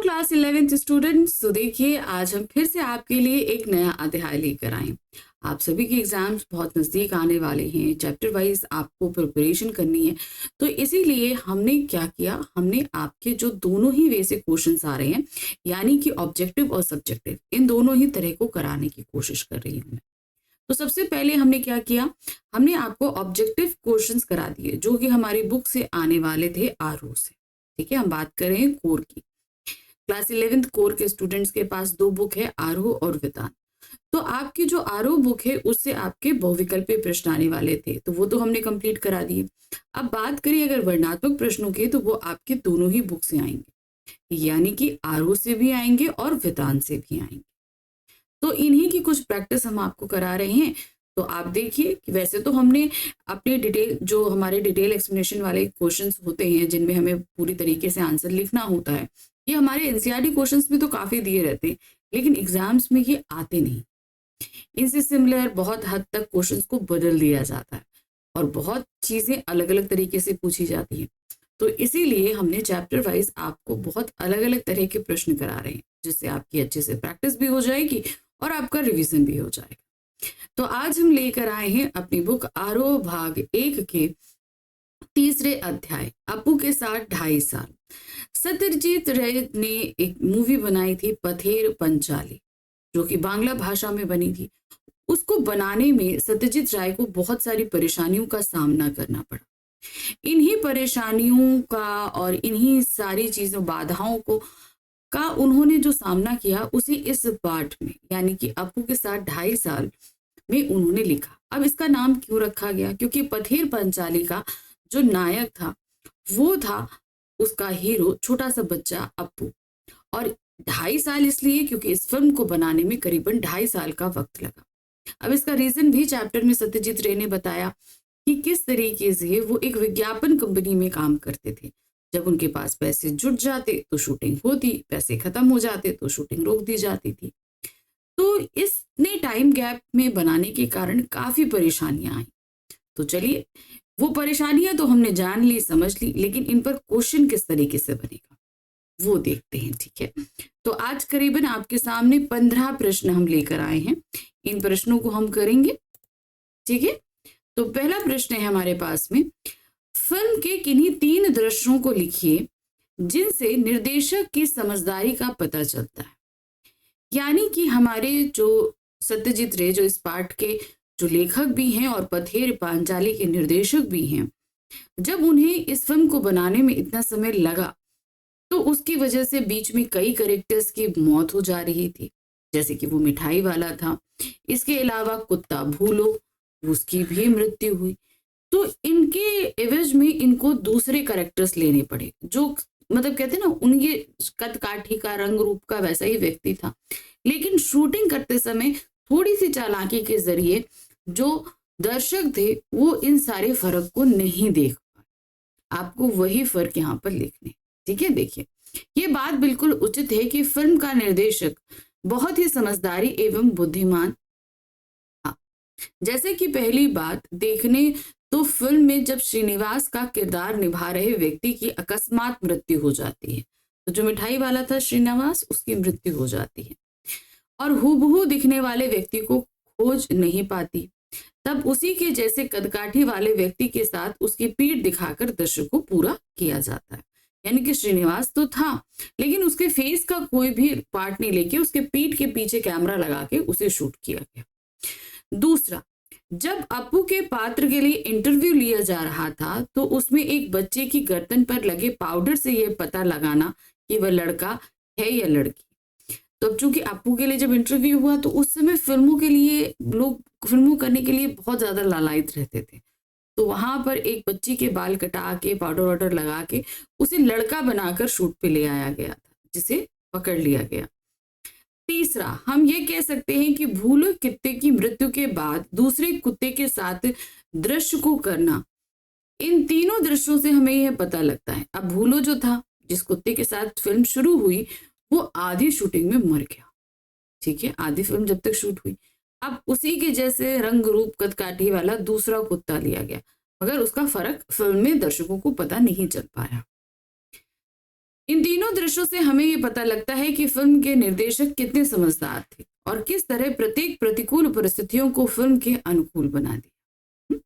Class 11th students, तो देखिए आज हम फिर से आपके लिए एक नया अध्याय लेकर आए। आप सभी के एग्जाम्स बहुत नज़दीक आने वाले हैं, चैप्टर वाइज आपको प्रिपरेशन करनी है। तो इसीलिए हमने क्या किया, हमने आपके जो दोनों ही वे से क्वेश्चंस आ रहे हैं, यानी कि ऑब्जेक्टिव और सब्जेक्टिव, इन दोनों ही तरह को कराने की कोशिश कर रही हूँ मैं। तो सबसे पहले हमने क्या किया, हमने आपको ऑब्जेक्टिव क्वेश्चंस करा दिए जो कि हमारी बुक से आने वाले थे आरओ से। ठीक है, हम बात कर रहे हैं कोर की। क्लास 11th कोर के स्टूडेंट्स के पास दो बुक है, आरोह और वेदांत। तो आपकी जो आरोह बुक है उससे आपके बहुविकल्पीय प्रश्न आने वाले थे, तो वो तो हमने कंप्लीट करा दिए। अब बात करिए अगर वर्णनात्मक प्रश्नों की, तो वो आपके दोनों ही बुक से आएंगे, यानी कि आरोह से भी आएंगे और वेदांत से भी आएंगे। तो इन्हीं की कुछ प्रैक्टिस हम आपको करा रहे हैं। तो आप देखिए कि वैसे तो हमने अपने डिटेल, जो हमारे डिटेल एक्सप्लेनेशन वाले क्वेश्चंस होते हैं जिनमें हमें पूरी तरीके से आंसर लिखना होता है, ये हमारे एनसीईआरटी क्वेश्चंस में तो काफी दिए रहते हैं, लेकिन एग्जाम्स में ये आते नहीं। इनसे सिमिलर बहुत हद तक क्वेश्चंस को बदल दिया जाता है और बहुत चीजें अलग अलग तरीके से पूछी जाती है। तो इसीलिए हमने चैप्टर वाइज आपको बहुत अलग अलग तरह के प्रश्न करा रहे हैं, जिससे आपकी अच्छे से प्रैक्टिस भी हो जाएगी और आपका रिवीजन भी हो जाएगा। तो आज हम लेकर आए हैं अपनी बुक आरोह भाग 1 के तीसरे अध्याय, अपू के साथ 2.5 साल। सत्यजीत रे ने एक मूवी बनाई थी पथेर पंचाली, जो कि बांग्ला भाषा में बनी थी। उसको बनाने में सत्यजीत राय को बहुत सारी परेशानियों का सामना करना पड़ा। इन्हीं परेशानियों का और इन्हीं सारी चीजों, बाधाओं को का उन्होंने जो सामना किया उसी इस पार्ट में, यानी कि अपू के साथ 2.5 साल में उन्होंने लिखा। अब इसका नाम क्यों रखा गया, क्योंकि पथेर पंचाली का जो नायक था वो था उसका हीरो छोटा सा बच्चा अपू। और 2.5 साल इसलिए क्योंकि इस फिल्म को बनाने में करीबन 2.5 साल का वक्त लगा। अब इसका रीजन भी चैप्टर में सत्यजीत रे ने बताया कि किस तरीके से वो एक विज्ञापन कंपनी में काम करते थे। जब उनके पास पैसे जुट जाते तो शूटिंग होती, पैसे खत्म हो जाते तो शूटिंग रोक दी जाती थी। तो इसने टाइम गैप में बनाने के कारण काफी परेशानियां आई। तो चलिए, वो परेशानियां तो हमने जान ली, समझ ली, लेकिन इन पर क्वेश्चन किस तरीके से बनेगा वो देखते हैं। ठीक है, तो आज करीबन आपके सामने 15 प्रश्न हम लेकर आए हैं। इन प्रश्नों को हम करेंगे। ठीक है, तो पहला प्रश्न है हमारे पास में, फिल्म के किन्हीं 3 दृश्यों को लिखिए जिनसे निर्देशक की समझदारी का पता चलता है। यानी कि हमारे जो सत्यजीत रे, जो इस पाठ के जो लेखक भी हैं और पथेर पांचाली के निर्देशक भी हैं, जब उन्हें इस फिल्म को बनाने में इतना समय लगा तो उसकी वजह से बीच में कई कैरेक्टर्स की मौत हो जा रही थी, जैसे कि वो मिठाई वाला था। इसके अलावा कुत्ता भूलो, उसकी भी मृत्यु हुई। तो इनके एवज में इनको दूसरे कैरेक्टर्स लेने पड़े, जो मतलब कहते हैं ना, उनके कद काठी का, रंग रूप का वैसा ही व्यक्ति था, लेकिन शूटिंग करते समय थोड़ी सी चालाकी के जरिए जो दर्शक थे वो इन सारे फर्क को नहीं देख पाए। आपको वही फर्क यहाँ पर लिखने। ठीक है, देखिए, ये बात बिल्कुल उचित है कि फिल्म का निर्देशक बहुत ही समझदारी एवं बुद्धिमान था। जैसे कि पहली बात देखने तो फिल्म में जब श्रीनिवास का किरदार निभा रहे व्यक्ति की अकस्मात मृत्यु हो जाती है, तो जो मिठाई वाला था श्रीनिवास, उसकी मृत्यु हो जाती है और हूबहू दिखने वाले व्यक्ति को खोज नहीं पाती। तब उसी के जैसे कदकाठी वाले व्यक्ति के साथ उसकी पीठ दिखाकर दृश्य को पूरा किया जाता है। यानी कि श्रीनिवास तो था, लेकिन उसके फेस का कोई भी पार्ट नहीं लेके उसके पीठ के पीछे कैमरा लगा के उसे शूट किया गया। दूसरा, जब अपू के पात्र के लिए इंटरव्यू लिया जा रहा था तो उसमें एक बच्चे की गर्दन पर लगे पाउडर से यह पता लगाना कि वह लड़का है या लड़की। तो अब चूंकि अपू के लिए जब इंटरव्यू हुआ तो उस समय फिल्मों के लिए लोग फिल्मों करने के लिए बहुत ज्यादा लालायित रहते थे, तो वहां पर एक बच्ची के बाल कटा के पाउडर वाउडर लगा के उसे लड़का बनाकर शूट पे ले आया गया था, जिसे पकड़ लिया गया। तीसरा, हम ये कह सकते हैं कि भूलो कुत्ते की मृत्यु के बाद दूसरे कुत्ते के साथ दृश्य को करना, इन तीनों दृश्यों से हमें यह पता लगता है। अब भूलो जो था, जिस कुत्ते के साथ फिल्म शुरू हुई, वो आधी शूटिंग में मर गया। ठीक है, आधी फिल्म जब तक शूट हुई, अब उसी के जैसे रंग रूप कदकाठी वाला दूसरा कुत्ता लिया गया, मगर उसका फर्क फिल्म में दर्शकों को पता नहीं चल पाया। इन तीनों दृश्यों से हमें ये पता लगता है कि फिल्म के निर्देशक कितने समझदार थे और किस तरह प्रत्येक प्रतिकूल परिस्थितियों को फिल्म के अनुकूल बना दिया।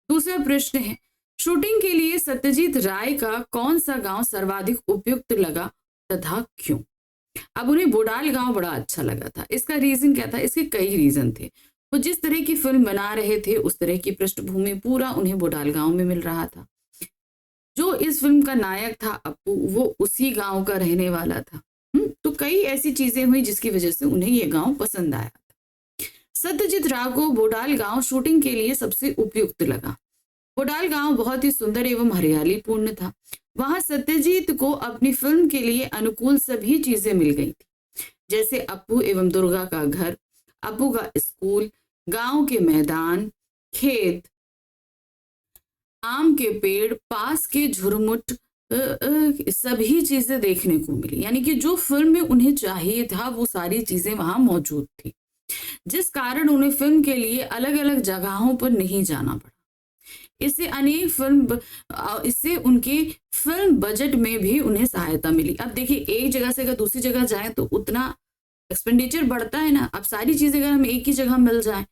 दूसरा प्रश्न है, शूटिंग के लिए सत्यजीत राय का कौन सा गांव सर्वाधिक उपयुक्त लगा तथा क्यों? अब उन्हें बुडाल गांव बड़ा अच्छा लगा था। इसका रीजन क्या था? इसके कई रीजन थे। वो जिस तरह की फिल्म बना रहे थे उस तरह की पृष्ठभूमि पूरा उन्हें बुडाल गांव में मिल रहा था। जो इस फिल्म का नायक था अप्पू, वो उसी गांव का रहने वाला था। तो कई ऐसी चीजें हुई जिसकी वजह से उन्हें ये गांव पसंद आया था। सत्यजीत राय को बुडाल गांव शूटिंग के लिए सबसे उपयुक्त लगा। बुडाल गांव बहुत ही सुंदर एवं हरियाली पूर्ण था। वहां सत्यजीत को अपनी फिल्म के लिए अनुकूल सभी चीजें मिल गई थी, जैसे अप्पू एवं दुर्गा का घर, अप्पू का स्कूल, गांव के मैदान, खेत, आम के पेड़, पास के झुरमुट, सभी चीजें देखने को मिली। यानी कि जो फिल्म में उन्हें चाहिए था वो सारी चीजें वहां मौजूद थी, जिस कारण उन्हें फिल्म के लिए अलग अलग जगहों पर नहीं जाना पड़ा। इससे उनके फिल्म बजट में भी उन्हें सहायता मिली। अब देखिए, एक जगह से अगर दूसरी जगह जाए तो उतना एक्सपेंडिचर बढ़ता है ना। अब सारी चीजें अगर हम एक ही जगह मिल जाए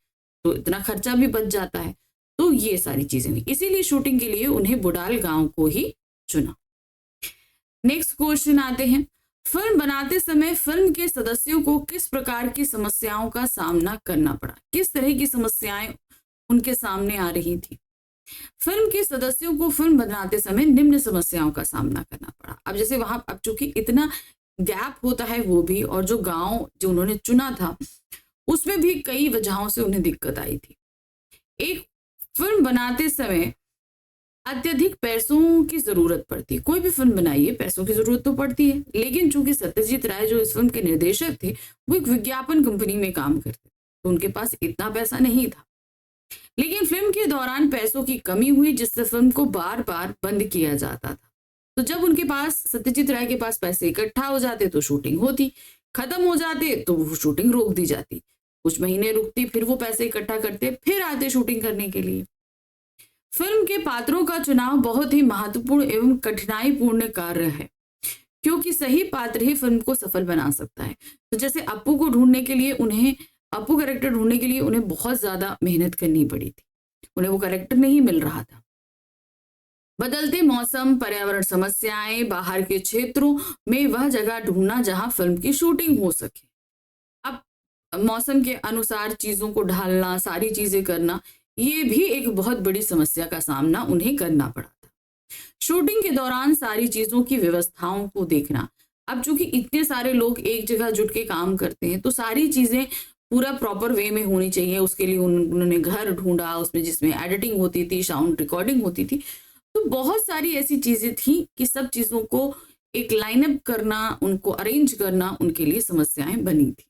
तो इतना खर्चा भी बच जाता है। तो ये सारी चीजें हुई, इसीलिए शूटिंग के लिए उन्हें बुडाल गांव को ही चुना। नेक्स्ट क्वेश्चन आते हैं, फिल्म बनाते समय फिल्म के सदस्यों को किस प्रकार की समस्याओं का सामना करना पड़ा? किस तरह की समस्याएं उनके सामने आ रही थी? फिल्म के सदस्यों को फिल्म बनाते समय निम्न समस्याओं का सामना करना पड़ा। अब जैसे वहां, अब चूंकि इतना गैप होता है वो भी, और जो गांव जो उन्होंने चुना था उसमें भी कई वजहों से उन्हें दिक्कत आई थी। एक, फिल्म बनाते समय अत्यधिक पैसों की जरूरत पड़ती। कोई भी फिल्म बनाइए, पैसों की जरूरत तो पड़ती है, लेकिन चूंकि सत्यजीत राय जो इस फिल्म के निर्देशक थे वो एक विज्ञापन कंपनी में काम करते, तो उनके पास इतना पैसा नहीं था। लेकिन फिल्म के दौरान पैसों की कमी हुई, जिससे फिल्म को बार बार बंद किया जाता था। तो जब उनके पास, सत्यजीत राय के पास पैसे इकट्ठा हो जाते तो शूटिंग होती, खत्म हो जाते तो वो शूटिंग रोक दी जाती, कुछ महीने रुकती, फिर वो पैसे इकट्ठा करते, फिर आते शूटिंग करने के लिए। फिल्म के पात्रों का चुनाव बहुत ही महत्वपूर्ण एवं कठिनाईपूर्ण कार्य है, क्योंकि सही पात्र ही फिल्म को सफल बना सकता है। तो जैसे अप्पू को ढूंढने के लिए उन्हें, अप्पू कैरेक्टर ढूंढने के लिए उन्हें बहुत ज्यादा मेहनत करनी पड़ी थी, उन्हें वो कैरेक्टर नहीं मिल रहा था। बदलते मौसम, पर्यावरण समस्याएं, बाहर के क्षेत्रों में वह जगह ढूंढना जहां फिल्म की शूटिंग हो सके। अब मौसम के अनुसार चीजों को ढालना, सारी चीजें करना, ये भी एक बहुत बड़ी समस्या का सामना उन्हें करना पड़ा था। शूटिंग के दौरान सारी चीजों की व्यवस्थाओं को देखना। अब चूंकि इतने सारे लोग एक जगह जुट के काम करते हैं तो सारी चीजें पूरा प्रॉपर वे में होनी चाहिए। उसके लिए उन्होंने घर ढूंढा, उसमें जिसमें एडिटिंग होती थी, साउंड रिकॉर्डिंग होती थी, तो बहुत सारी ऐसी चीजें थी कि सब चीजों को एक लाइनअप करना, उनको अरेंज करना उनके लिए समस्याएं बनी थी।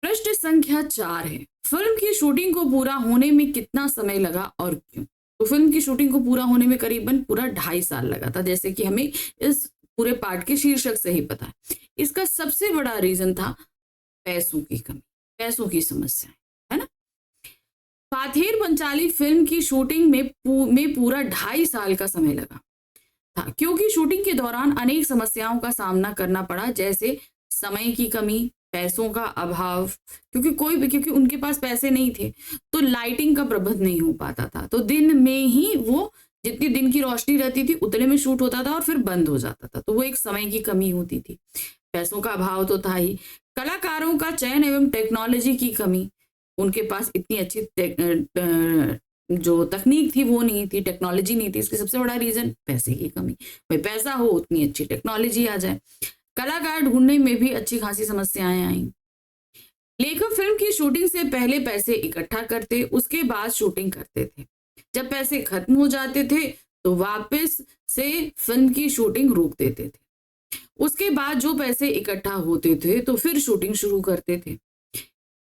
प्रश्न संख्या 4 है, फिल्म की शूटिंग को पूरा होने में कितना समय लगा और क्यों? तो फिल्म की शूटिंग को पूरा होने में करीबन पूरा 2.5 साल लगा था, जैसे कि हमें इस पूरे पार्ट के शीर्षक से ही पता है। इसका सबसे बड़ा रीजन था पैसों की कमी, पैसों की समस्या, है ना। पाथेर पंचाली फिल्म की शूटिंग में पूरा 2.5 साल का समय लगा था, क्योंकि शूटिंग के दौरान अनेक समस्याओं का सामना करना पड़ा, जैसे समय की कमी, पैसों का अभाव, क्योंकि उनके पास पैसे नहीं थे तो लाइटिंग का प्रबंध नहीं हो पाता था। तो दिन में ही वो, जितनी दिन की रोशनी रहती थी उतने में शूट होता था और फिर बंद हो जाता था, तो वो एक समय की कमी होती थी। पैसों का अभाव तो था ही, कलाकारों का चयन एवं टेक्नोलॉजी की कमी, उनके पास इतनी अच्छी जो तकनीक थी वो नहीं थी, टेक्नोलॉजी नहीं थी। इसकी सबसे बड़ा रीजन पैसे की कमी। भाई पैसा हो उतनी अच्छी टेक्नोलॉजी आ जाए। कलाकार ढूंढने में भी अच्छी खासी समस्याएं आई। लेखक फिल्म की शूटिंग से पहले पैसे इकट्ठा करते, उसके बाद शूटिंग करते थे। जब पैसे खत्म हो जाते थे तो वापस से फिल्म की शूटिंग रोक देते थे। उसके बाद जो पैसे इकट्ठा होते थे तो फिर शूटिंग शुरू करते थे।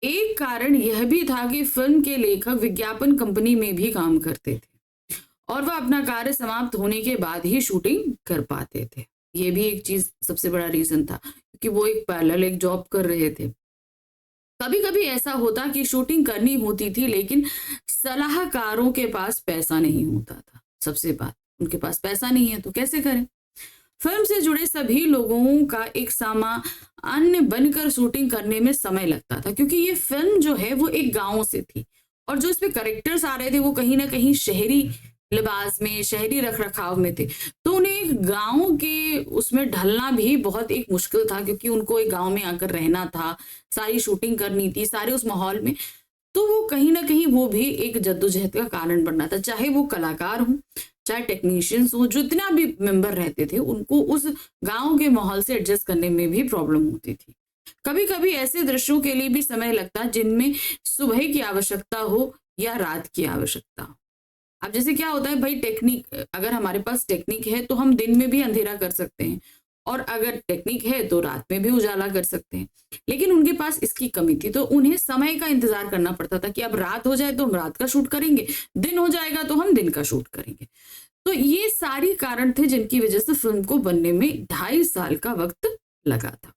एक कारण यह भी था कि फिल्म के लेखक विज्ञापन कंपनी में भी काम करते थे और वह अपना कार्य समाप्त होने के बाद ही शूटिंग कर पाते थे। ये भी एक चीज सबसे बड़ा रीजन था, क्योंकि वो एक पैरेलल एक जॉब कर रहे थे। कभी कभी ऐसा होता कि शूटिंग करनी होती थी लेकिन सलाहकारों के पास पैसा नहीं होता था। सबसे बात, उनके पास पैसा नहीं है तो कैसे करें। फिल्म से जुड़े सभी लोगों का एक सामान्य बनकर शूटिंग करने में समय लगता था, क्योंकि ये फिल्म जो है वो एक गांव से थी और जो इसमें करेक्टर्स आ रहे थे वो कहीं ना कहीं शहरी लिबास में, शहरी रख रखाव में थे। तो उन्हें एक गांव के उसमें ढलना भी बहुत एक मुश्किल था, क्योंकि उनको एक गांव में आकर रहना था, सारी शूटिंग करनी थी, सारे उस माहौल में। तो वो कहीं ना कहीं वो भी एक जद्दोजहद का कारण बनना था, चाहे वो कलाकार हों, चाहे टेक्नीशियंस हो, जितना भी मेंबर रहते थे उनको उस गांव के माहौल से एडजस्ट करने में भी प्रॉब्लम होती थी। कभी कभी ऐसे दृश्यों के लिए भी समय लगता जिनमें सुबह की आवश्यकता हो या रात की आवश्यकता हो। अब जैसे क्या होता है भाई, टेक्निक, अगर हमारे पास टेक्निक है तो हम दिन में भी अंधेरा कर सकते हैं, और अगर टेक्निक है तो रात में भी उजाला कर सकते हैं। लेकिन उनके पास इसकी कमी थी, तो उन्हें समय का इंतजार करना पड़ता था कि अब रात हो जाए तो हम रात का शूट करेंगे, दिन हो जाएगा तो हम दिन का शूट करेंगे। तो ये सारी कारण थे जिनकी वजह से फिल्म को बनने में 2.5 साल का वक्त लगा था।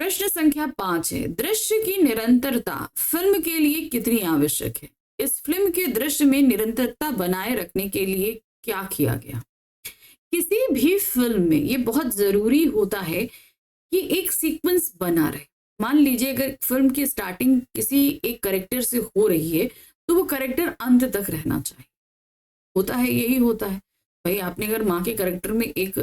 प्रश्न संख्या 5 है, दृश्य की निरंतरता फिल्म के लिए कितनी आवश्यक है? इस फिल्म के दृश्य में निरंतरता बनाए रखने के लिए क्या किया गया? किसी भी फिल्म में ये बहुत जरूरी होता है कि एक सीक्वेंस बना रहे। मान लीजिए अगर फिल्म की स्टार्टिंग किसी एक कैरेक्टर से हो रही है तो वो कैरेक्टर अंत तक रहना चाहिए। होता है, यही होता है भाई। आपने अगर माँ के कैरेक्टर में एक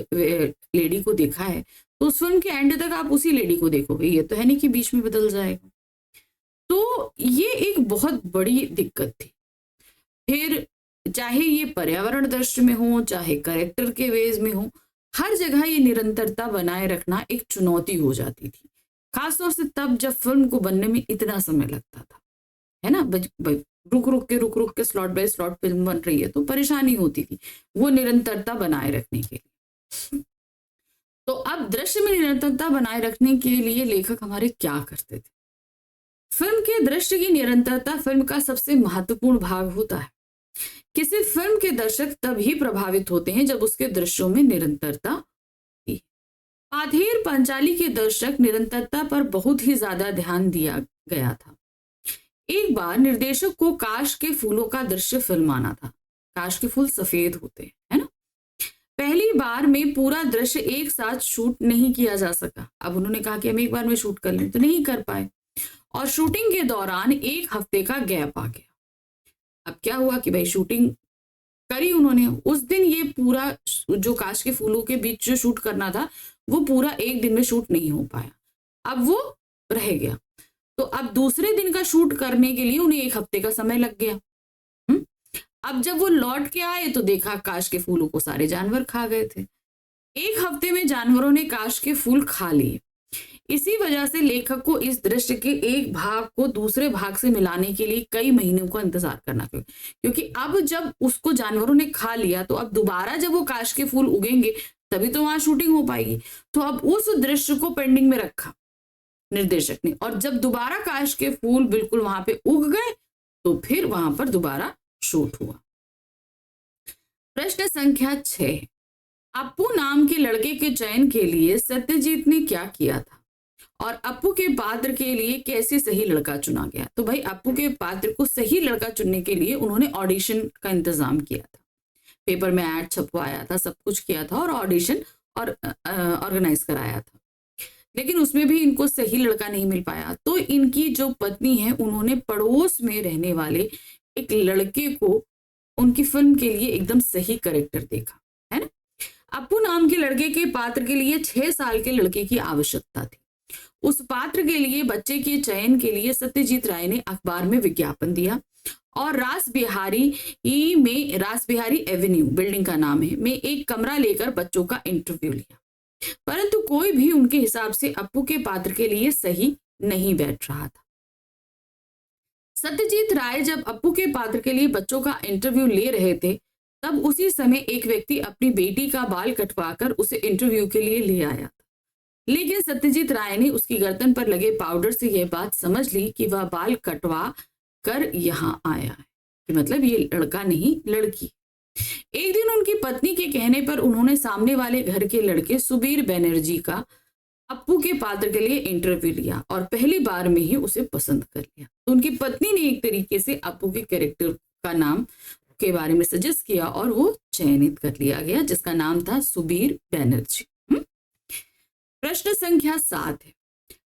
लेडी को देखा है तो उस फिल्म के एंड तक आप उसी लेडी को देखोगे, ये तो है नहीं कि बीच में बदल जाएगा। तो ये एक बहुत बड़ी दिक्कत थी। फिर चाहे ये पर्यावरण दृश्य में हो, चाहे कैरेक्टर के वेज में हो, हर जगह ये निरंतरता बनाए रखना एक चुनौती हो जाती थी, खासतौर से तब जब फिल्म को बनने में इतना समय लगता था, है ना। रुक रुक के स्लॉट बाय स्लॉट फिल्म बन रही है तो परेशानी होती थी वो निरंतरता बनाए रखने के लिए। तो अब दृश्य में निरंतरता बनाए रखने के लिए लेखक हमारे क्या करते थे? फिल्म के दृश्य की निरंतरता फिल्म का सबसे महत्वपूर्ण भाग होता है। किसी फिल्म के दर्शक तभी प्रभावित होते हैं जब उसके दृश्यों में निरंतरता होती है। पाथेर पांचाली के दर्शक निरंतरता पर बहुत ही ज्यादा ध्यान दिया गया था। एक बार निर्देशक को काश के फूलों का दृश्य फिल्माना था। काश के फूल सफेद होते हैं, है ना। पहली बार में पूरा दृश्य एक साथ शूट नहीं किया जा सका। अब उन्होंने कहा कि हम एक बार में शूट कर लें, तो नहीं कर पाए और शूटिंग के दौरान 1 हफ्ते का गैप आ गया। अब क्या हुआ कि भाई शूटिंग करी उन्होंने उस दिन, ये पूरा जो काश के फूलों के बीच जो शूट करना था वो पूरा एक दिन में शूट नहीं हो पाया, अब वो रह गया। तो अब दूसरे दिन का शूट करने के लिए उन्हें 1 हफ्ते का समय लग गया। अब जब वो लौट के आए तो देखा काश के फूलों को सारे जानवर खा गए थे। 1 हफ्ते में जानवरों ने काश के फूल खा लिए। इसी वजह से लेखक को इस दृश्य के एक भाग को दूसरे भाग से मिलाने के लिए कई महीनों का इंतजार करना पड़ा, क्योंकि अब जब उसको जानवरों ने खा लिया तो अब दोबारा जब वो काश के फूल उगेंगे तभी तो वहां शूटिंग हो पाएगी। तो अब उस दृश्य को पेंडिंग में रखा निर्देशक ने, और जब दोबारा काश के फूल बिल्कुल वहां पे उग गए तो फिर वहां पर दोबारा शूट हुआ। प्रश्न संख्या 6, अप्पू नाम के लड़के के चयन के लिए सत्यजीत ने क्या किया था और अप्पू के पात्र के लिए कैसे सही लड़का चुना गया? तो भाई अप्पू के पात्र को सही लड़का चुनने के लिए उन्होंने ऑडिशन का इंतजाम किया था, पेपर में ऐड छपवाया था, सब कुछ किया था और ऑडिशन और ऑर्गेनाइज कराया था। लेकिन उसमें भी इनको सही लड़का नहीं मिल पाया, तो इनकी जो पत्नी है उन्होंने पड़ोस में रहने वाले एक लड़के को उनकी फिल्म के लिए एकदम सही कैरेक्टर देखा, है ना। अप्पू नाम के लड़के के पात्र के लिए 6 साल के लड़के की आवश्यकता थी। उस पात्र के लिए बच्चे के चयन के लिए सत्यजीत राय ने अखबार में विज्ञापन दिया और रास बिहारी एवेन्यू बिल्डिंग का नाम है में एक कमरा लेकर बच्चों का इंटरव्यू लिया, परंतु कोई भी उनके हिसाब से अप्पू के पात्र के लिए सही नहीं बैठ रहा था। सत्यजीत राय जब अप्पू के पात्र के लिए बच्चों का इंटरव्यू ले रहे थे तब उसी समय एक व्यक्ति अपनी बेटी का बाल कटवाकर उसे इंटरव्यू के लिए ले आया था। लेकिन सत्यजीत राय ने उसकी गर्दन पर लगे पाउडर से यह बात समझ ली कि वह बाल कटवा कर यहाँ आया है, कि मतलब ये लड़का नहीं लड़की। एक दिन उनकी पत्नी के कहने पर उन्होंने सामने वाले घर के लड़के सुबीर बनर्जी का अप्पू के पात्र के लिए इंटरव्यू लिया और पहली बार में ही उसे पसंद कर लिया। तो उनकी पत्नी ने एक तरीके से अप्पू के कैरेक्टर का नाम के बारे में सजेस्ट किया और वो चयनित कर लिया गया, जिसका नाम था सुबीर बैनर्जी। प्रश्न संख्या 7 है,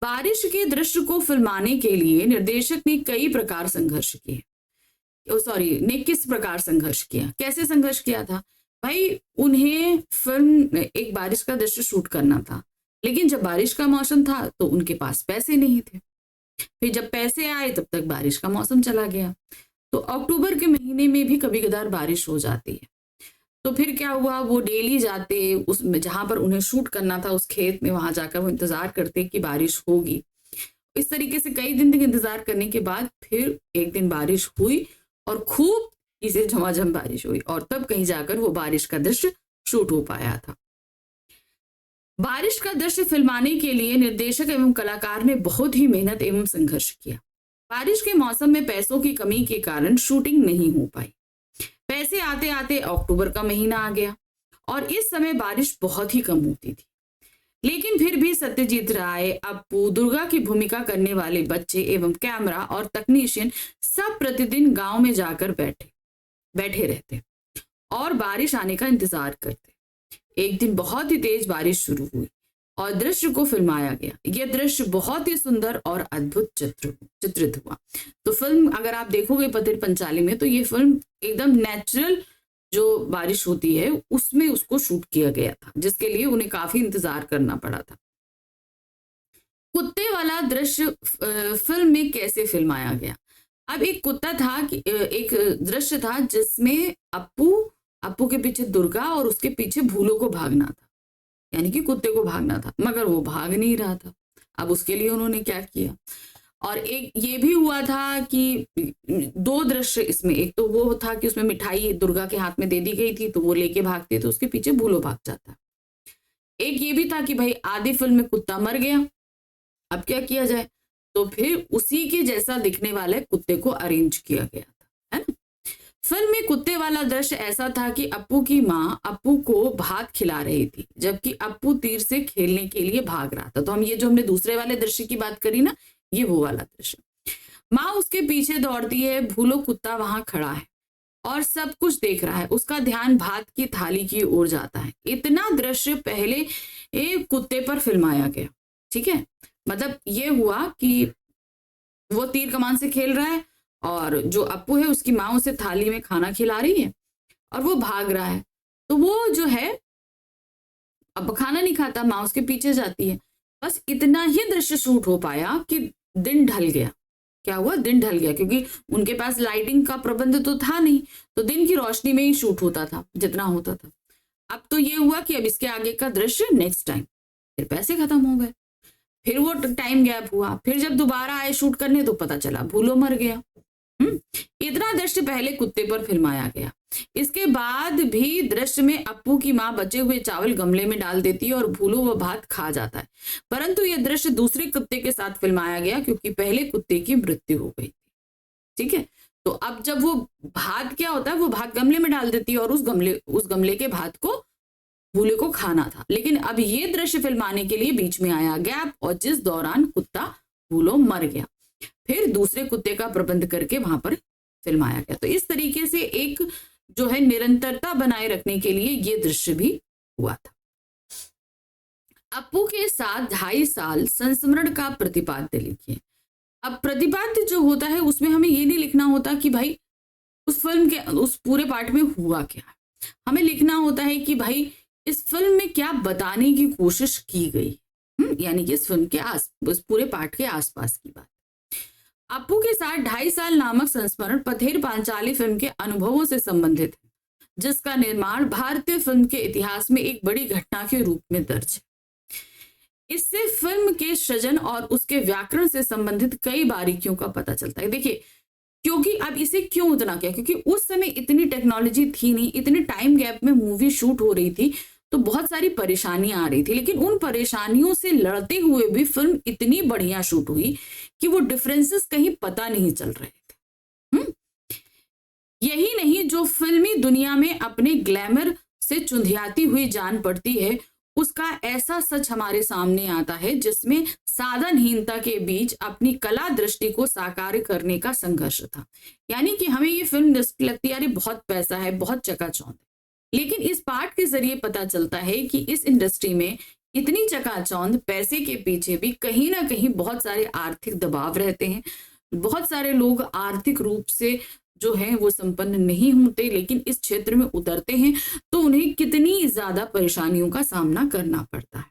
बारिश के दृश्य को फिल्माने के लिए निर्देशक ने कई प्रकार संघर्ष किए। ने किस प्रकार संघर्ष किया, कैसे संघर्ष किया था? भाई उन्हें फिल्म एक बारिश का दृश्य शूट करना था, लेकिन जब बारिश का मौसम था तो उनके पास पैसे नहीं थे। फिर जब पैसे आए तब तक बारिश का मौसम चला गया। तो अक्टूबर के महीने में भी कभी कदार बारिश हो जाती है। तो फिर क्या हुआ, वो डेली जाते उस जहां पर उन्हें शूट करना था उस खेत में, वहां जाकर वो इंतजार करते कि बारिश होगी। इस तरीके से कई दिन तक इंतजार करने के बाद फिर एक दिन बारिश हुई और खूब इसे झमाझम बारिश हुई, और तब कहीं जाकर वो बारिश का दृश्य शूट हो पाया था। बारिश का दृश्य फिल्माने के लिए निर्देशक एवं कलाकार ने बहुत ही मेहनत एवं संघर्ष किया। बारिश के मौसम में पैसों की कमी के कारण शूटिंग नहीं हो पाई। पैसे आते आते अक्टूबर का महीना आ गया और इस समय बारिश बहुत ही कम होती थी। लेकिन फिर भी सत्यजीत राय, अप्पू, दुर्गा की भूमिका करने वाले बच्चे एवं कैमरा और तकनीशियन सब प्रतिदिन गांव में जाकर बैठे रहते और बारिश आने का इंतजार करते। एक दिन बहुत ही तेज बारिश शुरू हुई और दृश्य को फिल्माया गया। यह दृश्य बहुत ही सुंदर और अद्भुत चित्रित हुआ। तो फिल्म अगर आप देखोगे पथिर पंचाली में, तो ये फिल्म एकदम नेचुरल जो बारिश होती है उसमें उसको शूट किया गया था, जिसके लिए उन्हें काफी इंतजार करना पड़ा था। कुत्ते वाला दृश्य फिल्म में कैसे फिल्माया गया? अब एक कुत्ता था, एक दृश्य था जिसमें अप्पू के पीछे दुर्गा और उसके पीछे भूलो को भागना था, यानी कि कुत्ते को भागना था, मगर वो भाग नहीं रहा था। अब उसके लिए उन्होंने क्या किया, और एक ये भी हुआ था कि 2 दृश्य इसमें, एक तो वो था कि उसमें मिठाई दुर्गा के हाथ में दे दी गई थी तो वो लेके भागते तो उसके पीछे भूलो भाग जाता। एक ये भी था कि भाई आधी फिल्म में कुत्ता मर गया, अब क्या किया जाए, तो फिर उसी के जैसा दिखने वाले कुत्ते को अरेंज किया गया था, है ना। फिल्म में कुत्ते वाला दृश्य ऐसा था कि अप्पू की माँ अप्पू को भात खिला रही थी, जबकि अप्पू तीर से खेलने के लिए भाग रहा था। तो हम ये जो हमने दूसरे वाले दृश्य की बात करी ना, ये वो वाला दृश्य। माँ उसके पीछे दौड़ती है, भूलो कुत्ता वहां खड़ा है और सब कुछ देख रहा है, उसका ध्यान भात की थाली की ओर जाता है। इतना दृश्य पहले एक कुत्ते पर फिल्माया गया, ठीक है। मतलब ये हुआ कि वो तीर कमान से खेल रहा है और जो अप्पू है उसकी माँ उसे थाली में खाना खिला रही है और वो भाग रहा है। तो वो जो है अब खाना नहीं खाता, माँ उसके पीछे जाती है। बस इतना ही दृश्य शूट हो पाया कि दिन ढल गया। क्या हुआ, दिन ढल गया, क्योंकि उनके पास लाइटिंग का प्रबंध तो था नहीं, तो दिन की रोशनी में ही शूट होता था जितना होता था। अब तो ये हुआ कि अब इसके आगे का दृश्य नेक्स्ट टाइम, फिर पैसे खत्म हो गए, फिर वो टाइम गैप हुआ, फिर जब दोबारा आए शूट करने तो पता चला भूलो मर गया। इतना दृश्य पहले कुत्ते पर फिल्माया गया। इसके बाद भी दृश्य में अप्पू की माँ बचे हुए चावल गमले में डाल देती है और भूलो वो भात खा जाता है, परंतु यह दृश्य दूसरे कुत्ते के साथ फिल्माया गया क्योंकि पहले कुत्ते की मृत्यु हो गई थी, ठीक है। तो अब जब वो भात क्या होता है, वो भात गमले में डाल देती है और उस गमले के भात को भूले को खाना था। लेकिन अब ये दृश्य फिल्माने के लिए बीच में आया गैप, और जिस दौरान कुत्ता भूलो मर गया, फिर दूसरे कुत्ते का प्रबंध करके वहां पर फिल्माया गया। तो इस तरीके से एक जो है निरंतरता बनाए रखने के लिए ये दृश्य भी हुआ था। अप्पू के साथ 2.5 साल संस्मरण का प्रतिपाद्य लिखिए। अब प्रतिपाद्य जो होता है उसमें हमें ये नहीं लिखना होता कि भाई उस फिल्म के उस पूरे पार्ट में हुआ क्या है, हमें लिखना होता है कि भाई इस फिल्म में क्या बताने की कोशिश की गई, यानी कि इस फिल्म के उस पूरे पार्ट के आसपास की बात। अप्पू के साथ 2.5 साल नामक संस्मरण पथेर पांचाली फिल्म के अनुभवों से संबंधित है, जिसका निर्माण भारतीय फिल्म के इतिहास में एक बड़ी घटना के रूप में दर्ज है। इससे फिल्म के सृजन और उसके व्याकरण से संबंधित कई बारीकियों का पता चलता है। देखिए, क्योंकि अब इसे क्यों उतना किया, क्योंकि उस समय इतनी टेक्नोलॉजी थी नहीं, इतने टाइम गैप में मूवी शूट हो रही थी, तो बहुत सारी परेशानियां आ रही थी, लेकिन उन परेशानियों से लड़ते हुए भी फिल्म इतनी बढ़िया शूट हुई कि वो डिफरेंसेस कहीं पता नहीं चल रहे थे। यही नहीं, जो फिल्मी दुनिया में अपने ग्लैमर से चुंधियाती हुई जान पड़ती है, उसका ऐसा सच हमारे सामने आता है जिसमें साधनहीनता के बीच अपनी कला दृष्टि को साकार करने का संघर्ष था। यानी कि हमें ये फिल्म लगती है, अरे बहुत पैसा है, बहुत चकाचौंध है, लेकिन इस पार्ट के जरिए पता चलता है कि इस इंडस्ट्री में इतनी चकाचौंध पैसे के पीछे भी कहीं ना कहीं बहुत सारे आर्थिक दबाव रहते हैं। बहुत सारे लोग आर्थिक रूप से जो है वो संपन्न नहीं होते, लेकिन इस क्षेत्र में उतरते हैं तो उन्हें कितनी ज्यादा परेशानियों का सामना करना पड़ता है।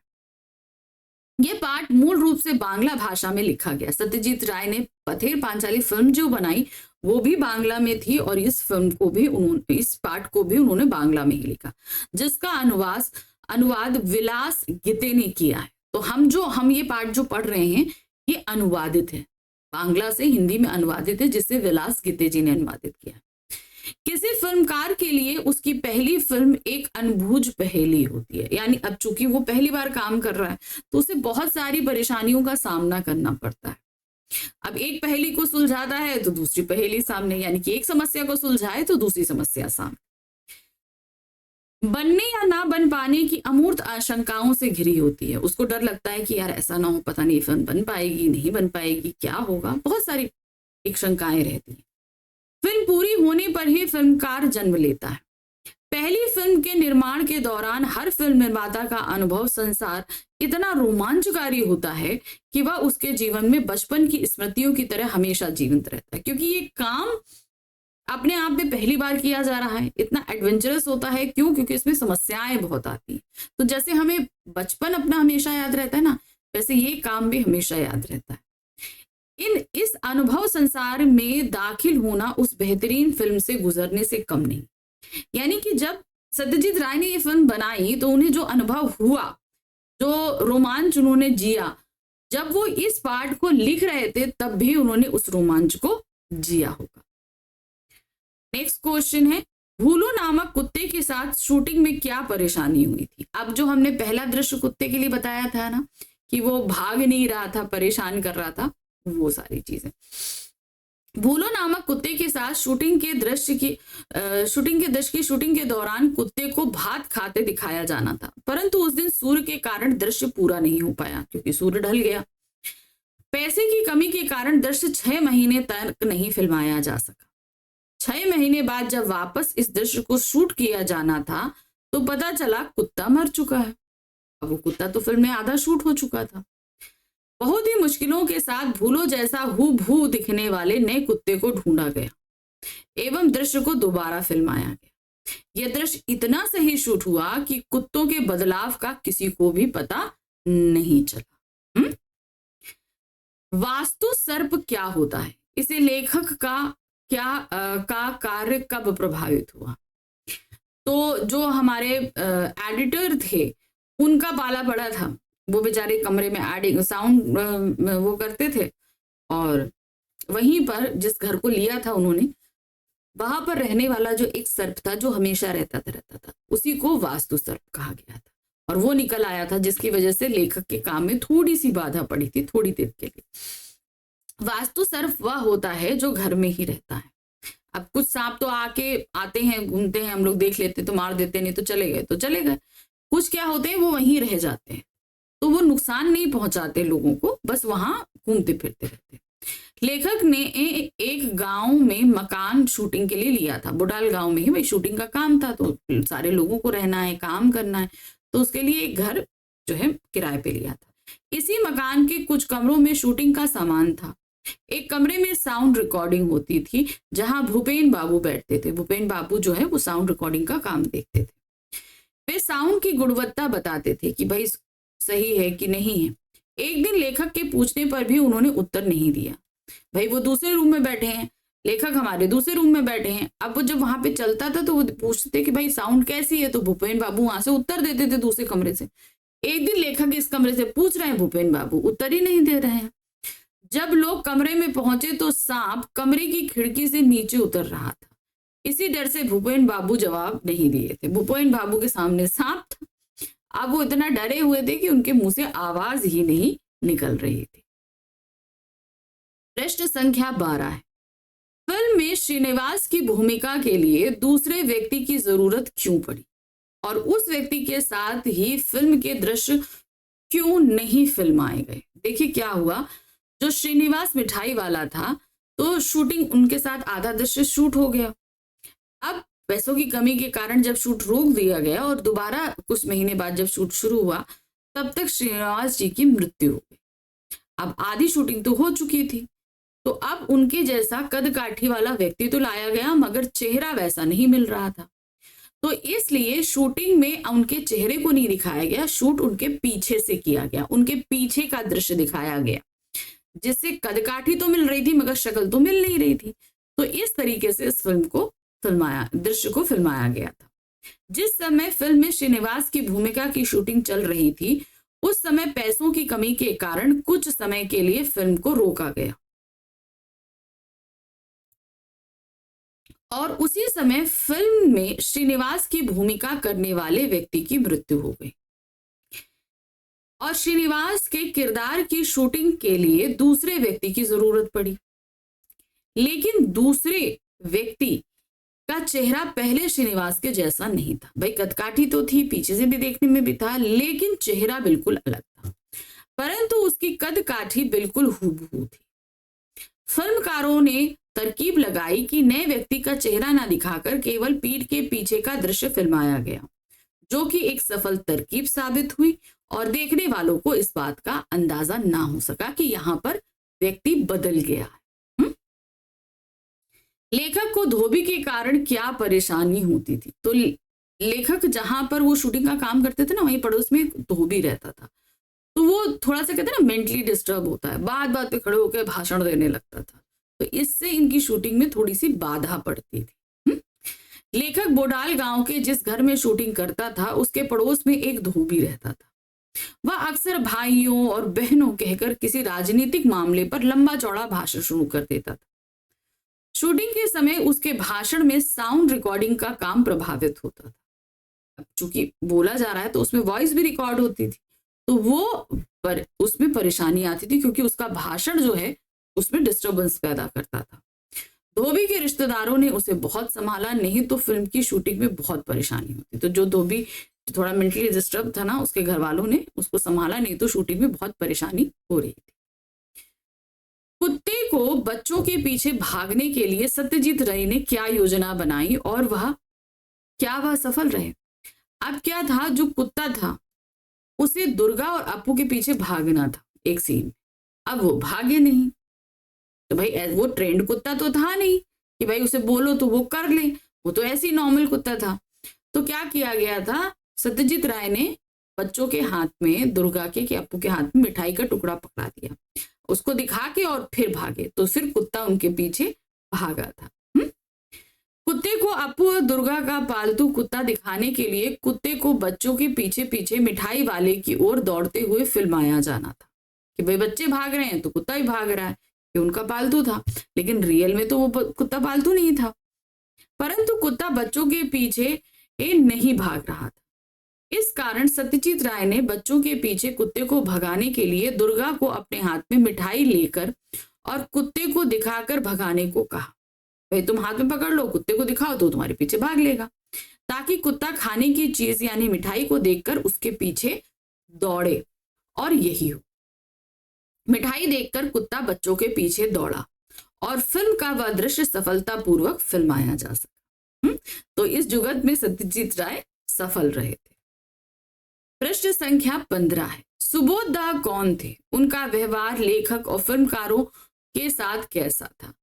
ये पार्ट मूल रूप से बांग्ला भाषा में लिखा गया। सत्यजीत राय ने पथेर पांचाली फिल्म जो बनाई वो भी बांग्ला में थी और इस फिल्म को भी इस पार्ट को भी उन्होंने बांग्ला में ही लिखा, जिसका अनुवाद विलास गिते ने किया है। तो हम ये पार्ट जो पढ़ रहे हैं ये अनुवादित है, बांग्ला से हिंदी में अनुवादित है, जिसे विलास गिते जी ने अनुवादित किया। किसी फिल्मकार के लिए उसकी पहली फिल्म एक अनबूझ पहेली होती है। यानी अब चूंकि वो पहली बार काम कर रहा है तो उसे बहुत सारी परेशानियों का सामना करना पड़ता है। अब एक पहेली को सुलझाता है तो दूसरी पहेली सामने, यानी कि एक समस्या को सुलझाए तो दूसरी समस्या सामने। बनने या ना बन पाने की अमूर्त आशंकाओं से घिरी होती है। उसको डर लगता है कि यार ऐसा ना हो, पता नहीं फिल्म बन पाएगी नहीं बन पाएगी, क्या होगा, बहुत सारी एक शंकाएं रहती हैं। फिल्म पूरी होने पर ही फिल्मकार जन्म लेता है। पहली फिल्म के निर्माण के दौरान हर फिल्म निर्माता का अनुभव संसार इतना रोमांचकारी होता है कि वह उसके जीवन में बचपन की स्मृतियों की तरह हमेशा जीवंत रहता है, क्योंकि ये काम अपने आप में पहली बार किया जा रहा है। इतना एडवेंचरस होता है, क्यों? क्योंकि इसमें समस्याएं बहुत आती हैं। तो जैसे हमें बचपन अपना हमेशा याद रहता है ना, वैसे ये काम भी हमेशा याद रहता है। इस अनुभव संसार में दाखिल होना उस बेहतरीन फिल्म से गुजरने से कम नहीं। यानी कि जब सत्यजीत राय ने ये फिल्म बनाई तो उन्हें जो अनुभव हुआ, जो रोमांच उन्होंने जिया, जब वो इस पार्ट को लिख रहे थे तब भी उन्होंने उस रोमांच को जिया होगा। नेक्स्ट क्वेश्चन है, भूलो नामक कुत्ते के साथ शूटिंग में क्या परेशानी हुई थी? अब जो हमने पहला दृश्य कुत्ते के लिए बताया था ना कि वो भाग नहीं रहा था, परेशान कर रहा था, वो सारी चीजें। भूलो नामक कुत्ते के साथ शूटिंग के दृश्य की शूटिंग के दौरान कुत्ते को भात खाते दिखाया जाना था, परंतु उस दिन सूर्य के कारण दृश्य पूरा नहीं हो पाया क्योंकि सूर्य ढल गया। पैसे की कमी के कारण दृश्य 6 महीने तक नहीं फिल्माया जा सका। 6 महीने बाद जब वापस इस दृश्य को शूट किया जाना था तो पता चला कुत्ता मर चुका है। अब वो कुत्ता तो फिल्म में आधा शूट हो चुका था। बहुत ही मुश्किलों के साथ भूलो जैसा हूबहू दिखने वाले नए कुत्ते को ढूंढा गया एवं दृश्य को दोबारा फिल्माया गया। यह दृश्य इतना सही शूट हुआ कि कुत्तों के बदलाव का किसी को भी पता नहीं चला। वास्तु सर्प क्या होता है? इसे लेखक का कार्य कब प्रभावित हुआ? तो जो हमारे एडिटर थे उनका पाला पड़ा था। वो बेचारे कमरे में एडिंग साउंड वो करते थे और वहीं पर जिस घर को लिया था उन्होंने, वहां पर रहने वाला जो एक सर्प था जो हमेशा रहता था उसी को वास्तु सर्प कहा गया था और वो निकल आया था, जिसकी वजह से लेखक के काम में थोड़ी सी बाधा पड़ी थी थोड़ी देर के लिए। वास्तु सर्प वह होता है जो घर में ही रहता है। अब कुछ सांप तो आते हैं घूमते हैं, हम लोग देख लेते तो मार देते, नहीं तो चले गए तो चले गए। कुछ क्या होते हैं वो वहीं रह जाते हैं, तो वो नुकसान नहीं पहुंचाते लोगों को, बस वहां घूमते फिरते रहते हैं। लेखक ने एक गांव में मकान शूटिंग के लिए लिया था। बुडाल गांव में ही भाई शूटिंग का काम था, तो सारे लोगों को रहना है, काम करना है, तो उसके लिए एक घर जो है किराए पे लिया था। इसी मकान के कुछ कमरों में शूटिंग का सामान था। एक कमरे में साउंड रिकॉर्डिंग होती थी जहां भूपेन बाबू बैठते थे। भूपेन बाबू जो है वो साउंड रिकॉर्डिंग का काम देखते थे। वे साउंड की गुणवत्ता बताते थे कि भाई सही है कि नहीं है। एक दिन लेखक के पूछने पर भी उन्होंने उत्तर नहीं दिया। भाई वो दूसरे रूम में बैठे हैं, लेखक हमारे दूसरे रूम में बैठे हैं। अब वो जब वहां पे चलता था तो वो पूछते कि भाई साउंड कैसी है, तो भूपेन बाबू वहां से उत्तर देते थे दूसरे कमरे से। एक दिन लेखक इस कमरे से पूछ रहे हैं, भूपेन बाबू उत्तर ही नहीं दे रहे हैं। जब लोग कमरे में पहुंचे तो सांप कमरे की खिड़की से नीचे उतर रहा था। इसी डर से भूपेन बाबू जवाब नहीं दिए थे। भूपेन बाबू के सामने सांप था। अब वो इतना डरे हुए थे कि उनके मुंह से आवाज ही नहीं निकल रही थी। प्रश्न संख्या 12 है, फिल्म में श्रीनिवास की भूमिका के लिए दूसरे व्यक्ति की जरूरत क्यों पड़ी? और उस व्यक्ति के साथ ही फिल्म के दृश्य क्यों नहीं फिल्माए गए? देखिए क्या हुआ, जो श्रीनिवास मिठाई वाला था, तो शूटिंग उनके साथ आधा दृश्य शूट हो गया। अब पैसों की कमी के कारण जब शूट रोक दिया गया और दोबारा कुछ महीने बाद जब शूट शुरू हुआ, तब तक श्रीनिवास जी की मृत्यु हो गई। अब आधी शूटिंग तो हो चुकी थी, तो अब उनके जैसा कद काठी वाला व्यक्ति तो लाया गया, मगर चेहरा वैसा नहीं मिल रहा था। तो इसलिए शूटिंग में उनके चेहरे को नहीं दिखाया गया, शूट उनके पीछे से किया गया, उनके पीछे का दृश्य दिखाया गया, जिससे कदकाठी तो मिल रही थी मगर शक्ल तो मिल नहीं रही थी। तो इस तरीके से इस फिल्म को दृश्य को फिल्माया गया था। जिस समय फिल्म में श्रीनिवास की भूमिका की शूटिंग चल रही थी, उस समय पैसों की कमी के कारण कुछ समय के लिए फिल्म को रोका गया और उसी समय फिल्म में श्रीनिवास की भूमिका करने वाले व्यक्ति की मृत्यु हो गई और श्रीनिवास के किरदार की शूटिंग के लिए दूसरे व्यक्ति की जरूरत पड़ी। लेकिन दूसरे व्यक्ति का चेहरा पहले श्रीनिवास के जैसा नहीं था। भाई कदकाठी तो थी, पीछे से भी देखने में भी था, लेकिन चेहरा बिल्कुल अलग था, परंतु उसकी कदकाठी बिल्कुल हूबहू थी। फिल्मकारों ने तरकीब लगाई कि नए व्यक्ति का चेहरा ना दिखाकर केवल पीठ के पीछे का दृश्य फिल्माया गया, जो कि एक सफल तरकीब साबित हुई और देखने वालों को इस बात का अंदाजा ना हो सका कि यहाँ पर व्यक्ति बदल गया है। लेखक को धोबी के कारण क्या परेशानी होती थी? तो लेखक जहां पर वो शूटिंग का काम करते थे ना, वहीं पड़ोस में एक धोबी रहता था, तो वो थोड़ा सा कहते हैं ना मेंटली डिस्टर्ब होता है, बात बात पे खड़े होकर भाषण देने लगता था, तो इससे इनकी शूटिंग में थोड़ी सी बाधा पड़ती थी। लेखक बोडाल गांव के जिस घर में शूटिंग करता था, उसके पड़ोस में एक धोबी रहता था। वह अक्सर भाइयों और बहनों कहकर किसी राजनीतिक मामले पर लंबा चौड़ा भाषण शुरू कर देता था। शूटिंग के समय उसके भाषण में साउंड रिकॉर्डिंग का काम प्रभावित होता था। अब चूंकि बोला जा रहा है तो उसमें वॉइस भी रिकॉर्ड होती थी, तो वो उसमें परेशानी आती थी, क्योंकि उसका भाषण जो है उसमें डिस्टरबेंस पैदा करता था। धोबी के रिश्तेदारों ने उसे बहुत संभाला, नहीं तो फिल्म की शूटिंग में बहुत परेशानी होती। तो जो धोबी थोड़ा मेंटली डिस्टर्ब था ना, उसके घर वालों ने उसको संभाला, नहीं तो शूटिंग में बहुत परेशानी हो रही थी। कुत्ते को बच्चों के पीछे भागने के लिए सत्यजीत रे ने क्या योजना बनाई और वह सफल रहे? अब क्या था, जो कुत्ता था उसे दुर्गा और अपू के पीछे भागना था एक सीन में, अब वो भागे नहीं। तो भाई वो ट्रेंड कुत्ता तो था नहीं कि भाई उसे बोलो तो वो कर ले, वो तो ऐसे ही नॉर्मल कुत्ता था। तो क्या किया गया था, सत्यजीत राय ने बच्चों के हाथ में, दुर्गा के अपू के हाथ में मिठाई का टुकड़ा पकड़ा दिया, उसको दिखा के और फिर भागे, तो फिर कुत्ता उनके पीछे भागा था। कुत्ते को अपू और दुर्गा का पालतू कुत्ता दिखाने के लिए कुत्ते को बच्चों के पीछे पीछे मिठाई वाले की ओर दौड़ते हुए फिल्माया जाना था कि भाई बच्चे भाग रहे हैं तो कुत्ता ही भाग रहा है, कि उनका पालतू था। लेकिन रियल में तो वो कुत्ता पालतू नहीं था, परंतु कुत्ता बच्चों के पीछे नहीं भाग रहा था। इस कारण सत्यजीत राय ने बच्चों के पीछे कुत्ते को भगाने के लिए दुर्गा को अपने हाथ में मिठाई लेकर और कुत्ते को दिखाकर भगाने को कहा। भाई तुम हाथ में पकड़ लो, कुत्ते को दिखाओ तो तुम्हारे पीछे भाग लेगा, ताकि कुत्ता खाने की चीज यानी मिठाई को देखकर उसके पीछे दौड़े। और यही हो, मिठाई देखकर कुत्ता बच्चों के पीछे दौड़ा और फिल्म का वह दृश्य सफलतापूर्वक फिल्माया जा सका। तो इस जुगत में सत्यजीत राय सफल रहे थे। प्रश्न संख्या 15 है, सुबोध दा कौन थे? उनका व्यवहार लेखक और फिल्मकारों के साथ कैसा था?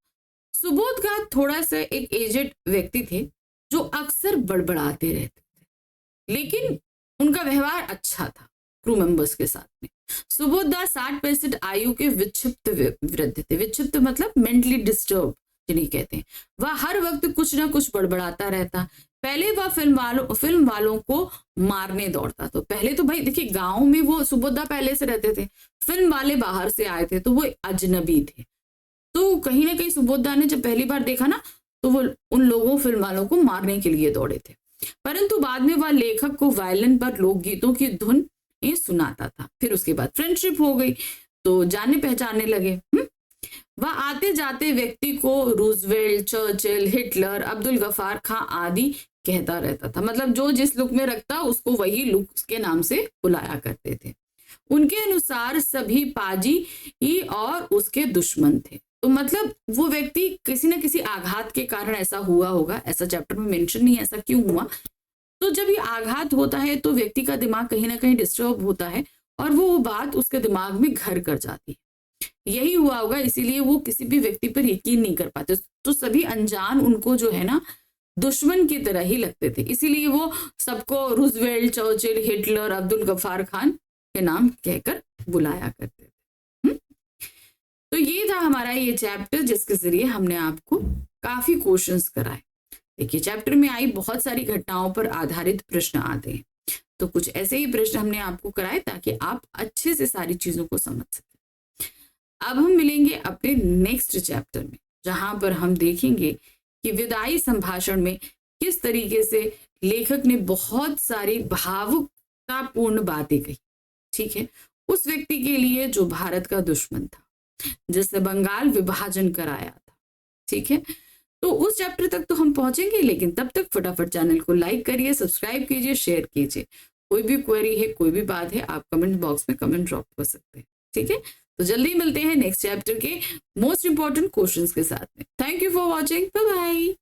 सुबोध दा थोड़ा सा एक एजेड व्यक्ति थे जो अक्सर बड़बड़ाते रहते थे, लेकिन उनका व्यवहार अच्छा था क्रू मेंबर्स के साथ में। सुबोध दा 60% आयु के विक्षिप्त वृद्ध थे। विक्षिप्त मतलब मेंटली डिस्टर्ब जिन्हें कहते हैं। वह हर वक्त कुछ ना कुछ बड़बड़ाता रहता। पहले वह फिल्म वालों को मारने दौड़ता। तो पहले तो भाई देखिए, गांव में वो सुबोध दा पहले से रहते थे, फिल्म वाले बाहर से आए थे, तो वो अजनबी थे। तो कहीं ना कहीं सुबोध दा ने जब पहली बार देखा ना, तो वो उन लोगों फिल्म वालों को मारने के लिए दौड़े थे। परंतु बाद में वह लेखक को वायलिन पर लोकगीतों की धुन सुनाता था। फिर उसके बाद फ्रेंडशिप हो गई, तो जाने पहचानने लगे। वह आते जाते व्यक्ति को Roosevelt, Churchill, Hitler, Abdul Ghaffar खां आदि कहता रहता था, मतलब जो जिस लुक में रखता उसको वही लुक के नाम से बुलाया करते थे। उनके अनुसार सभी पाजी ही और उसके दुश्मन थे। तो मतलब वो व्यक्ति किसी न किसी आघात के कारण ऐसा हुआ होगा, ऐसा चैप्टर में मेंशन नहीं है ऐसा क्यों हुआ। तो जब ये आघात होता है तो व्यक्ति का दिमाग कहीं ना कहीं डिस्टर्ब होता है और वो बात उसके दिमाग में घर कर जाती है। यही हुआ होगा, इसीलिए वो किसी भी व्यक्ति पर यकीन नहीं कर पाते। तो सभी अनजान उनको जो है ना दुश्मन की तरह ही लगते थे, इसीलिए वो सबको Roosevelt, Churchill, Hitler, Abdul Ghaffar Khan के नाम कहकर बुलाया करते थे। तो ये था हमारा ये चैप्टर जिसके जरिए हमने आपको काफी क्वेश्चंस कराए। देखिए चैप्टर में आई बहुत सारी घटनाओं पर आधारित प्रश्न आते हैं, तो कुछ ऐसे ही प्रश्न हमने आपको कराए ताकि आप अच्छे से सारी चीजों को समझ सकें। अब हम मिलेंगे अपने नेक्स्ट चैप्टर में, जहां पर हम देखेंगे कि विदाई संभाषण में किस तरीके से लेखक ने बहुत सारी भावुकतापूर्ण बातें कही। ठीक है, उस व्यक्ति के लिए जो भारत का दुश्मन था, जिसने बंगाल विभाजन कराया था। ठीक है, तो उस चैप्टर तक तो हम पहुंचेंगे, लेकिन तब तक फटाफट चैनल को लाइक करिए, सब्सक्राइब कीजिए, शेयर कीजिए। कोई भी क्वेरी है, कोई भी बात है, आप कमेंट बॉक्स में कमेंट ड्रॉप कर सकते हैं। ठीक है, तो जल्दी मिलते हैं नेक्स्ट चैप्टर के मोस्ट इंपॉर्टेंट क्वेश्चंस के साथ में। Thank you for watching, bye bye.